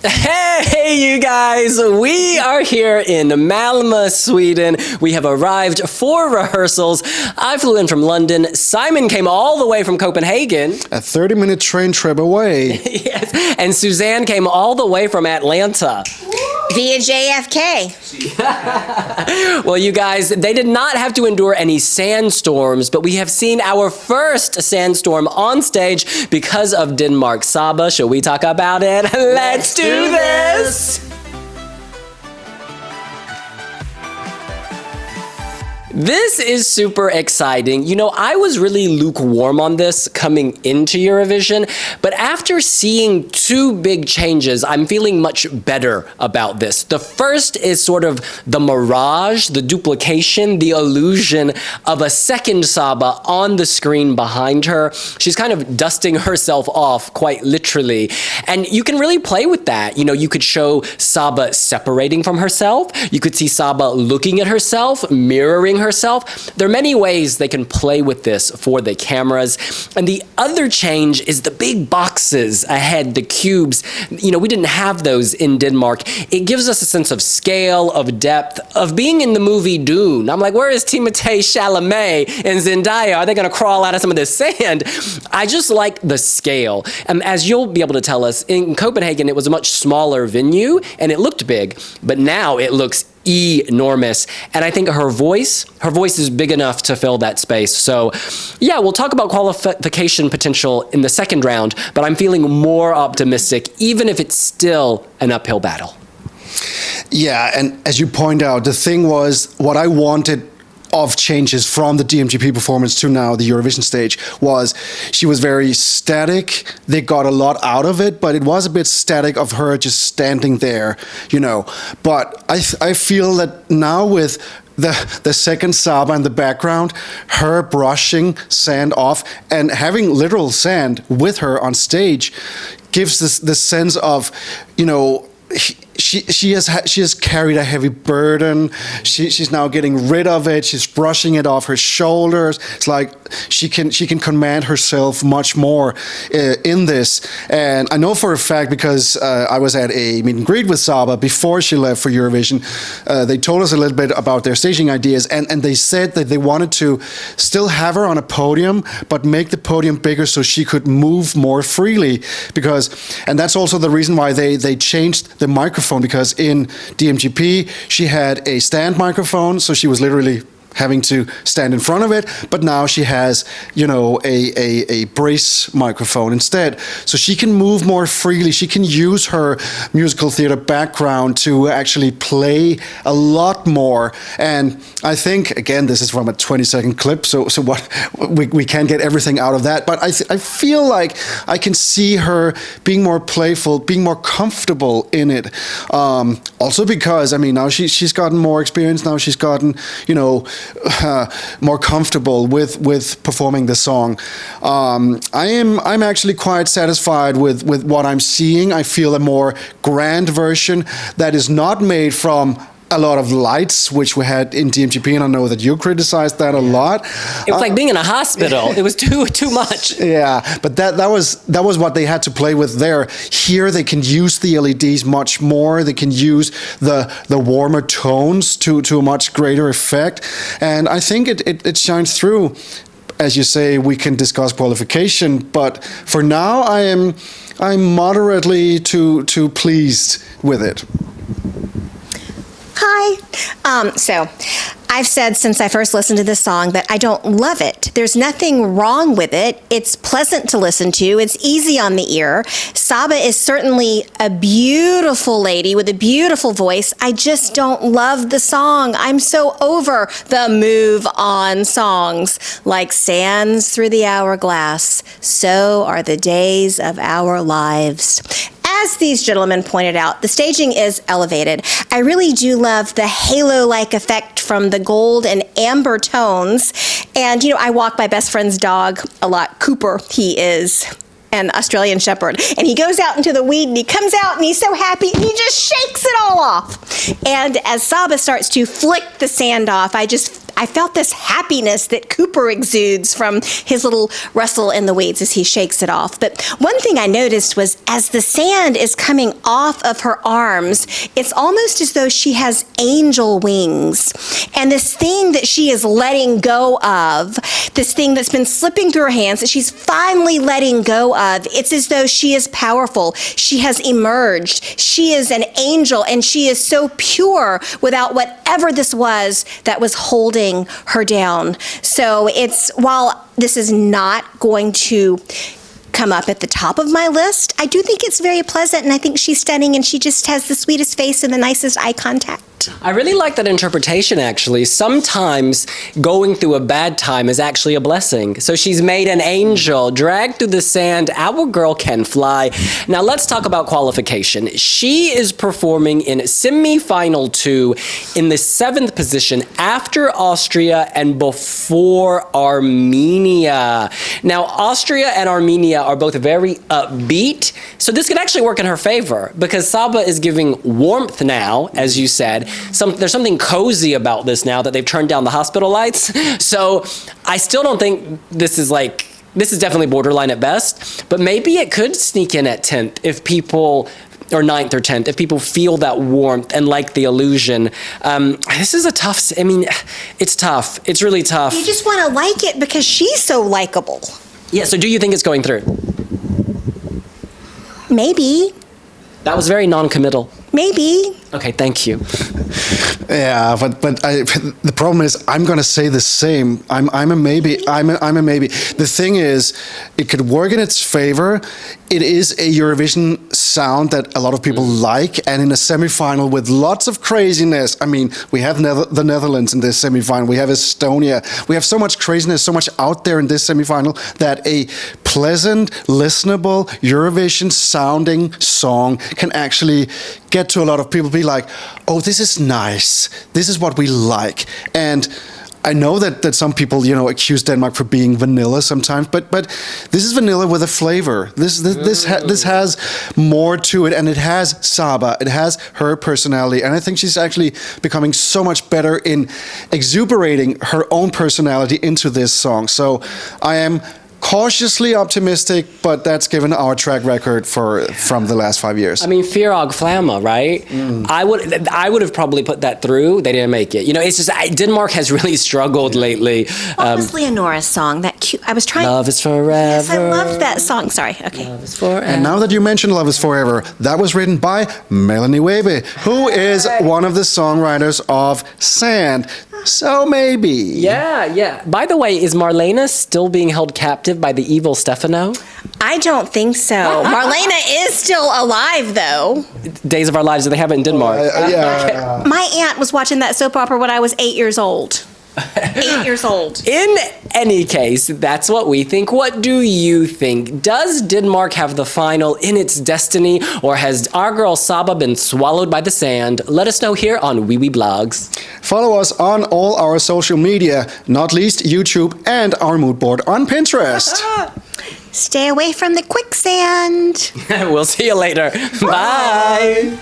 Hey, you guys! We are here in Malmö, Sweden. We have arrived for rehearsals. I flew in from London. Simon came all the way from Copenhagen. A 30-minute train trip away. Yes. And Suzanne came all the way from Atlanta. Via JFK. Well, you guys, they did not have to endure any sandstorms, but we have seen our first sandstorm on stage because of Denmark. Saba, shall we talk about it? Let's do this! This is super exciting. You know, I was really lukewarm on this coming into Eurovision, but after seeing two big changes, I'm feeling much better about this. The first is sort of the mirage, the duplication, the illusion of a second Saba on the screen behind her. She's kind of dusting herself off, quite literally. And you can really play with that. You know, you could show Saba separating from herself. You could see Saba looking at herself, mirroring herself. There are many ways they can play with this for the cameras. And the other change is the big boxes ahead, the cubes. You know, we didn't have those in Denmark. It gives us a sense of scale, of depth, of being in the movie Dune. I'm like, where is Timothée Chalamet and Zendaya? Are they gonna crawl out of some of this sand? I just like the scale. And as you'll be able to tell us, in Copenhagen, it was a much smaller venue and it looked big, but now it looks enormous. And I think her voice is big enough to fill that space. So yeah, we'll talk about qualification potential in the second round, but I'm feeling more optimistic, even if it's still an uphill battle. Yeah, and as you point out, the thing was, what I wanted of changes from the DMGP performance to now the Eurovision stage was she was very static. They got a lot out of it, but it was a bit static of her just standing there, you know. But I feel that now with the second Saba in the background, her brushing sand off and having literal sand with her on stage gives this sense of, you know, she has carried a heavy burden. She's now getting rid of it. She's brushing it off her shoulders. It's like she can command herself much more in this. And I know for a fact, because I was at a meet and greet with Saba before she left for Eurovision. They told us a little bit about their staging ideas, and they said that they wanted to still have her on a podium, but make the podium bigger so she could move more freely. And that's also the reason why they changed the microphone, because in DMGP she had a stand microphone, so she was literally having to stand in front of it, but now she has, you know, a brace microphone instead. So she can move more freely. She can use her musical theater background to actually play a lot more. And I think, again, this is from a 20-second clip, so what we can't get everything out of that, but I feel like I can see her being more playful, being more comfortable in it. Also because, I mean, now she's gotten more experience, now she's gotten, you know, more comfortable with performing the song. I'm actually quite satisfied with what I'm seeing. I feel a more grand version that is not made from a lot of lights, which we had in DMGP, and I know that you criticized that a lot. It was like being in a hospital. It was too much. Yeah, but that was what they had to play with there. Here they can use the LEDs much more. They can use the warmer tones to a much greater effect, and I think it shines through. As you say, we can discuss qualification, but for now I'm moderately too pleased with it. Hi. So I've said since I first listened to this song that I don't love it. There's nothing wrong with it. It's pleasant to listen to. It's easy on the ear. Saba is certainly a beautiful lady with a beautiful voice. I just don't love the song. I'm so over the move on songs. Like sands through the hourglass, so are the days of our lives. As these gentlemen pointed out, the staging is elevated. I really do love the halo-like effect from the gold and amber tones. And, you know, I walk my best friend's dog a lot. Cooper, he is an Australian Shepherd. And he goes out into the weed and he comes out and he's so happy and he just shakes it all off. And as Saba starts to flick the sand off, I I felt this happiness that Cooper exudes from his little rustle in the weeds as he shakes it off. But one thing I noticed was as the sand is coming off of her arms, it's almost as though she has angel wings. And this thing that she is letting go of, this thing that's been slipping through her hands that she's finally letting go of, it's as though she is powerful. She has emerged. She is an angel, and she is so pure without whatever this was that was holding her down. So while this is not going to come up at the top of my list, I do think it's very pleasant, and I think she's stunning, and she just has the sweetest face and the nicest eye contact. I really like that interpretation, actually. Sometimes going through a bad time is actually a blessing. So she's made an angel, dragged through the sand. Our girl can fly. Now let's talk about qualification. She is performing in semi-final 2 in the 7th position after Austria and before Armenia. Now, Austria and Armenia are both very upbeat, so this could actually work in her favor because Saba is giving warmth now, as you said. There's something cozy about this now that they've turned down the hospital lights. So I still don't think this is definitely borderline at best, but maybe it could sneak in at 10th if people, or 9th or 10th, if people feel that warmth and like the illusion. This is it's tough. It's really tough. You just want to like it because she's so likable. Yeah, so do you think it's going through? Maybe. That was very non-committal. Maybe. Okay, thank you. Yeah, but the problem is I'm gonna say the same. I'm a maybe. I'm a maybe. The thing is, it could work in its favor. It is a Eurovision sound that a lot of people like, and in a semi-final with lots of craziness. I mean, we have the Netherlands in this semi-final. We have Estonia. We have so much craziness, so much out there in this semi-final that a pleasant, listenable Eurovision sounding song can actually get to a lot of people, be like, oh, this is nice. This is what we like. And I know that some people, accuse Denmark for being vanilla sometimes, but this is vanilla with a flavor. This has more to it, and it has Saba. It has her personality, and I think she's actually becoming so much better in exuberating her own personality into this song. So I am cautiously optimistic, but that's given our track record from the last 5 years. I mean, Firog Flamma, right? I would have probably put that through. They didn't make it. It's just Denmark has really struggled lately. What was Leonora's song? That cute. I was trying. Love is forever. Yes, I loved that song. Sorry. Okay. Love is forever. And now that you mention Love is Forever, that was written by Melanie Webe, who is one of the songwriters of Sand. So maybe. Yeah. By the way, is Marlena still being held captive by the evil Stefano? I don't think so. Marlena is still alive, though. Days of Our Lives, do they have it in Denmark? Yeah. My aunt was watching that soap opera when I was 8 years old. 8 years old. In any case, that's what we think. What do you think? Does Denmark have the final in its destiny, or has our girl Saba been swallowed by the sand? Let us know here on Wiwibloggs. Follow us on all our social media, not least YouTube and our mood board on Pinterest. Stay away from the quicksand. We'll see you later. Bye.